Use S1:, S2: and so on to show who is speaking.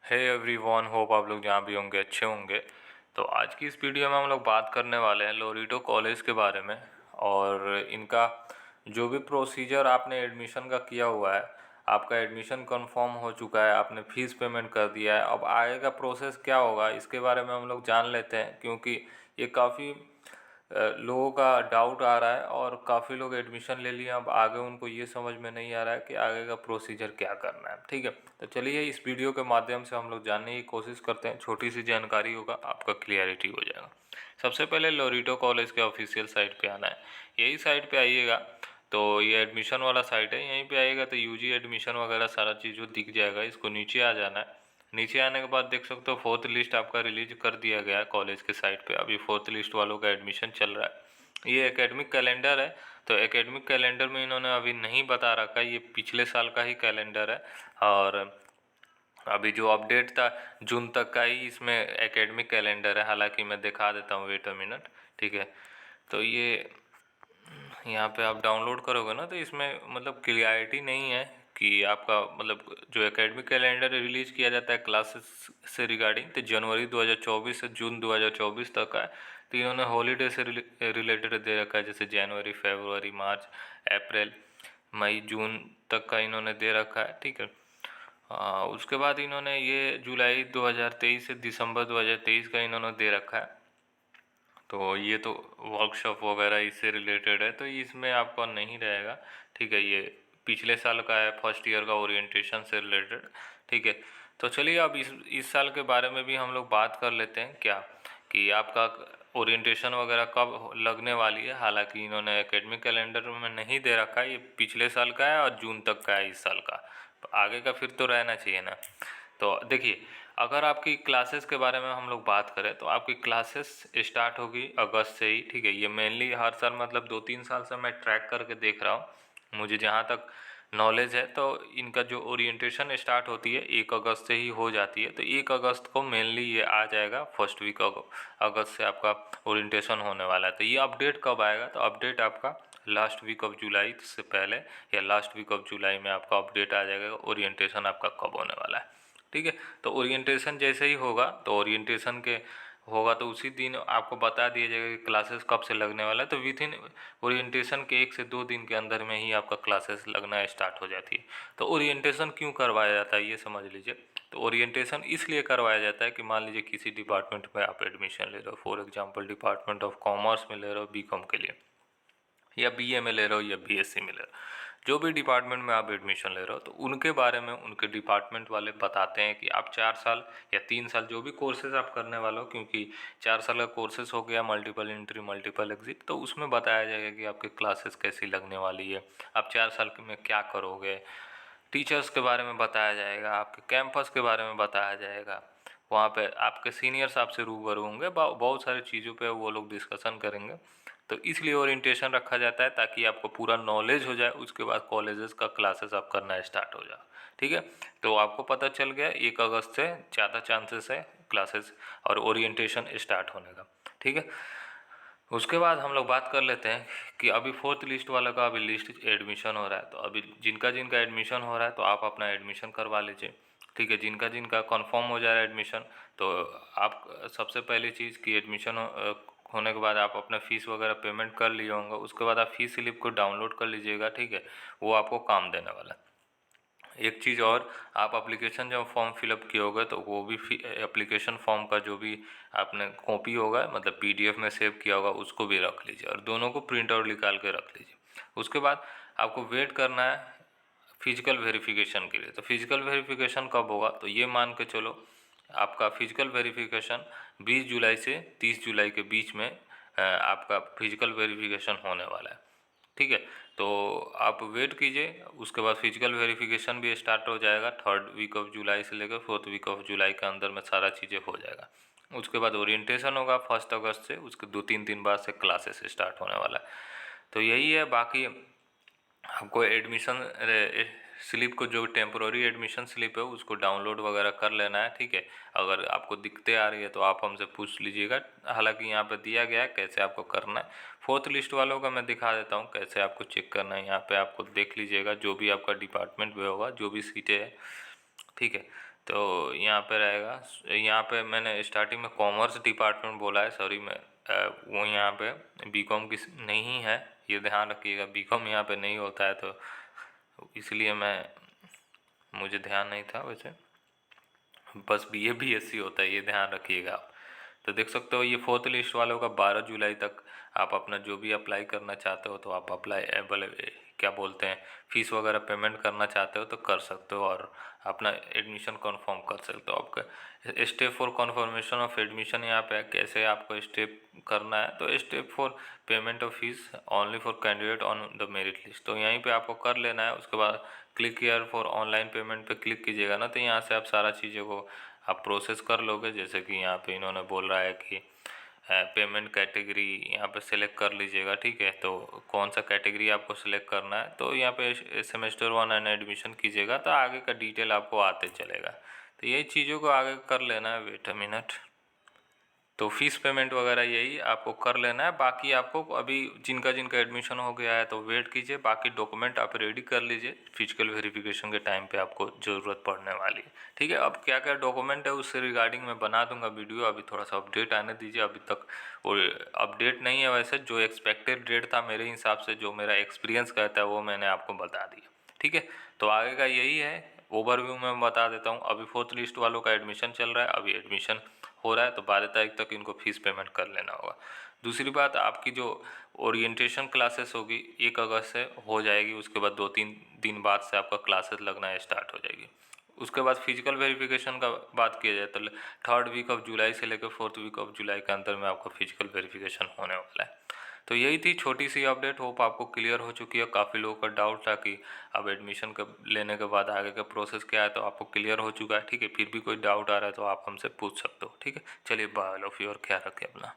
S1: Hey everyone, hope आप लोग जहाँ भी होंगे अच्छे होंगे। तो आज की इस वीडियो में हम लोग बात करने वाले हैं लोरिटो कॉलेज के बारे में। और इनका जो भी प्रोसीजर आपने एडमिशन का किया हुआ है, आपका एडमिशन कंफर्म हो चुका है, आपने फ़ीस पेमेंट कर दिया है, अब आगे का प्रोसेस क्या होगा इसके बारे में हम लोग जान लेते हैं, क्योंकि ये काफ़ी लोगों का डाउट आ रहा है और काफ़ी लोग एडमिशन ले लिए। अब आगे उनको ये समझ में नहीं आ रहा है कि आगे का प्रोसीजर क्या करना है। ठीक है, तो चलिए इस वीडियो के माध्यम से हम लोग जानने की कोशिश करते हैं। छोटी सी जानकारी होगा, आपका क्लियरिटी हो जाएगा। सबसे पहले लोरिटो कॉलेज के ऑफिशियल साइट पे आना है। यही साइट पे आइएगा तो ये एडमिशन वाला साइट है, यहीं पे आइएगा तो यूजी एडमिशन वगैरह सारा चीज़ वो दिख जाएगा। इसको नीचे आ जाना है। नीचे आने के बाद देख सकते हो फोर्थ लिस्ट आपका रिलीज कर दिया गया है कॉलेज के साइट पे। अभी फोर्थ लिस्ट वालों का एडमिशन चल रहा है। ये एकेडमिक कैलेंडर है, तो एकेडमिक कैलेंडर में इन्होंने अभी नहीं बता रखा है, ये पिछले साल का ही कैलेंडर है। और अभी जो अपडेट था जून तक का ही इसमें एकेडमिक कैलेंडर है। हालांकि मैं दिखा देता हूँ, वेट अ मिनट। ठीक है, तो ये यहाँ पे आप डाउनलोड करोगे ना तो इसमें मतलब क्लियरिटी नहीं है कि आपका मतलब जो एकेडमिक कैलेंडर रिलीज किया जाता है क्लासेस से रिगार्डिंग, तो जनवरी 2024 से जून 2024 तक का है। तो इन्होंने हॉलीडे से रिलेटेड दे रखा है, जैसे जनवरी, फरवरी, मार्च, अप्रैल, मई, जून तक का इन्होंने दे रखा है। ठीक है, उसके बाद इन्होंने ये जुलाई 2023 से दिसंबर 2023 का इन्होंने दे रखा है। तो ये तो वर्कशॉप वगैरह इससे रिलेटेड है, तो इसमें आपका नहीं रहेगा। ठीक है, ये पिछले साल का है, फर्स्ट ईयर का ओरिएंटेशन से रिलेटेड। ठीक है, तो चलिए अब इस साल के बारे में भी हम लोग बात कर लेते हैं क्या, कि आपका ओरिएंटेशन वगैरह कब लगने वाली है। हालांकि इन्होंने एकेडमिक कैलेंडर में नहीं दे रखा है, ये पिछले साल का है और जून तक का है इस साल का। आगे का फिर तो रहना चाहिए ना। तो देखिए, अगर आपकी क्लासेस के बारे में हम लोग बात करें तो आपकी क्लासेस स्टार्ट होगी अगस्त से ही। ठीक है, ये मेनली हर साल मतलब 2-3 साल से मैं ट्रैक करके देख रहा हूँ। मुझे जहाँ तक नॉलेज है तो इनका जो ओरिएंटेशन स्टार्ट होती है 1 अगस्त से ही हो जाती है। तो 1 अगस्त को मेनली ये आ जाएगा, फर्स्ट वीक अगस्त से आपका ओरिएंटेशन होने वाला है। तो ये अपडेट कब आएगा, तो अपडेट आपका लास्ट वीक ऑफ जुलाई से पहले या लास्ट वीक ऑफ जुलाई में आपका अपडेट आ जाएगा ओरिएंटेशन आपका कब होने वाला है। ठीक है, तो ओरिएंटेशन जैसे ही होगा तो ओरिएंटेशन के होगा तो उसी दिन आपको बता दिया जाएगा कि क्लासेस कब से लगने वाला है। तो विथ इन ओरिएंटेशन के 1 से 2 दिन के अंदर में ही आपका क्लासेस लगना स्टार्ट हो जाती है। तो ओरिएंटेशन क्यों करवाया जाता है ये समझ लीजिए। तो ओरिएंटेशन इसलिए करवाया जाता है कि मान लीजिए किसी डिपार्टमेंट में आप एडमिशन ले रहे हो, for example department of commerce में ले रहे हो बीकॉम के लिए, या बीए में ले रहे हो या बीएससी में ले रहे हो, जो भी डिपार्टमेंट में आप एडमिशन ले रहे हो, तो उनके बारे में उनके डिपार्टमेंट वाले बताते हैं कि आप 4 साल या 3 साल जो भी कोर्सेज आप करने वाले हो, क्योंकि 4 साल का कोर्सेज हो गया मल्टीपल एंट्री मल्टीपल एग्जिट, तो उसमें बताया जाएगा कि आपके क्लासेस कैसी लगने वाली है, आप 4 साल में क्या करोगे। टीचर्स के बारे में बताया जाएगा, आपके कैंपस के बारे में बताया जाएगा, वहाँ पे आपके सीनियर्स आपसे रूबरू होंगे, बहुत सारी चीज़ों पे वो लोग डिस्कशन करेंगे। तो इसलिए ओरिएंटेशन रखा जाता है ताकि आपको पूरा नॉलेज हो जाए, उसके बाद कॉलेजेस का क्लासेस आप करना स्टार्ट हो जाए। ठीक है, तो आपको पता चल गया 1 अगस्त से ज़्यादा चांसेस है क्लासेस और ओरिएंटेशन स्टार्ट होने का। ठीक है, उसके बाद हम लोग बात कर लेते हैं कि अभी फोर्थ लिस्ट वाला का अभी लिस्ट एडमिशन हो रहा है। तो अभी जिनका जिनका एडमिशन हो रहा है तो आप अपना एडमिशन करवा लीजिए। ठीक है, जिनका जिनका कंफर्म हो जा रहा है एडमिशन, तो आप सबसे पहली चीज़ कि एडमिशन होने के बाद आप अपना फ़ीस वगैरह पेमेंट कर लिए होंगे, उसके बाद आप फ़ीस स्लिप को डाउनलोड कर लीजिएगा। ठीक है, वो आपको काम देने वाला है। एक चीज़ और, आप एप्लीकेशन जब फॉर्म फिलअप किए होगे तो वो भी एप्लीकेशन फॉर्म का जो भी आपने कॉपी होगा मतलब पीडीएफ में सेव किया होगा उसको भी रख लीजिए और दोनों को प्रिंट आउट निकाल के रख लीजिए। उसके बाद आपको वेट करना है फिजिकल वेरिफिकेशन के लिए। तो फिजिकल वेरिफिकेशन कब होगा, तो ये मान के चलो आपका फिजिकल वेरिफिकेशन 20 जुलाई से 30 जुलाई के बीच में आपका फिजिकल वेरिफिकेशन होने वाला है। ठीक है, तो आप वेट कीजिए, उसके बाद फिजिकल वेरिफिकेशन भी स्टार्ट हो जाएगा 3rd वीक ऑफ जुलाई से लेकर 4th वीक ऑफ जुलाई के अंदर में सारा चीज़ें हो जाएगा। उसके बाद ओरिएंटेशन होगा 1 अगस्त से, उसके 2-3 दिन बाद से क्लासेस स्टार्ट होने वाला है। तो यही है। बाकी आपको एडमिशन स्लिप को, जो टेम्पोररी एडमिशन स्लिप है उसको डाउनलोड वगैरह कर लेना है। ठीक है, अगर आपको दिक्कतें आ रही है तो आप हमसे पूछ लीजिएगा। हालांकि यहाँ पे दिया गया है कैसे आपको करना है। फोर्थ लिस्ट वालों का मैं दिखा देता हूँ कैसे आपको चेक करना है। यहाँ पे आपको देख लीजिएगा जो भी आपका डिपार्टमेंट में होगा, जो भी सीटें हैं। ठीक है, तो यहाँ पे रहेगा, यहाँ पे मैंने स्टार्टिंग में कॉमर्स डिपार्टमेंट बोला है, सॉरी मैं वो यहाँ पे बीकॉम की नहीं है, ये ध्यान रखिएगा, बीकॉम यहाँ पे नहीं होता है, तो इसलिए मुझे ध्यान नहीं था, वैसे बस बीए बीएससी होता है, ये ध्यान रखिएगा आप। तो देख सकते हो ये 4th लिस्ट वालों का 12 जुलाई तक आप अपना जो भी अप्लाई करना चाहते हो तो आप अप्लाई क्या बोलते हैं, फीस वगैरह पेमेंट करना चाहते हो तो कर सकते हो और अपना एडमिशन कंफर्म कर सकते हो। आपका step for confirmation of admission यहाँ पे कैसे आपको स्टेप करना है, तो step for payment of fees only for candidate on the merit list, तो यहीं पे आपको कर लेना है। उसके बाद click here for online payment पे क्लिक कीजिएगा ना, तो यहाँ से आप सारा चीज़ों को आप प्रोसेस कर लोगे। जैसे कि यहाँ पे इन्होंने बोल रहा है कि पेमेंट कैटेगरी यहाँ पे सिलेक्ट कर लीजिएगा, ठीक है। तो कौन सा कैटेगरी आपको सिलेक्ट करना है, तो यहाँ पे सेमेस्टर 1 एंड एडमिशन कीजिएगा, तो आगे का डिटेल आपको आते चलेगा। तो यही चीज़ों को आगे कर लेना है। वेट अ मिनट, तो फीस पेमेंट वगैरह यही आपको कर लेना है। बाकी आपको अभी जिनका जिनका एडमिशन हो गया है तो वेट कीजिए, बाकी डॉक्यूमेंट आप रेडी कर लीजिए, फिजिकल वेरिफिकेशन के टाइम पे आपको ज़रूरत पड़ने वाली है, ठीक है। अब क्या क्या डॉक्यूमेंट है उससे रिगार्डिंग मैं बना दूंगा वीडियो, अभी थोड़ा सा अपडेट आने दीजिए, अभी तक वो अपडेट नहीं है। वैसे जो एक्सपेक्टेड डेट था मेरे हिसाब से, जो मेरा एक्सपीरियंस कहता है वो मैंने आपको बता दिया, ठीक है। तो आगे का यही है, ओवरव्यू में बता देता हूँ। अभी 4th लिस्ट वालों का एडमिशन चल रहा है, अभी एडमिशन हो रहा है, तो 12 तारीख तक इनको फीस पेमेंट कर लेना होगा। दूसरी बात, आपकी जो ओरिएंटेशन क्लासेस होगी 1 अगस्त से हो जाएगी, उसके बाद 2-3 दिन बाद से आपका क्लासेस लगना स्टार्ट हो जाएगी। उसके बाद फिजिकल वेरिफिकेशन का बात किया जाए तो 3rd वीक ऑफ जुलाई से लेकर 4th वीक ऑफ जुलाई के अंदर में आपका फिजिकल वेरिफिकेशन होने वाला है। तो यही थी छोटी सी अपडेट, होप आपको क्लियर हो चुकी है। काफ़ी लोगों का डाउट था कि अब एडमिशन का लेने के बाद आगे का प्रोसेस क्या है, तो आपको क्लियर हो चुका है, ठीक है। फिर भी कोई डाउट आ रहा है तो आप हमसे पूछ सकते हो, ठीक है। चलिए बाय, लव यू और ख्याल रखें अपना।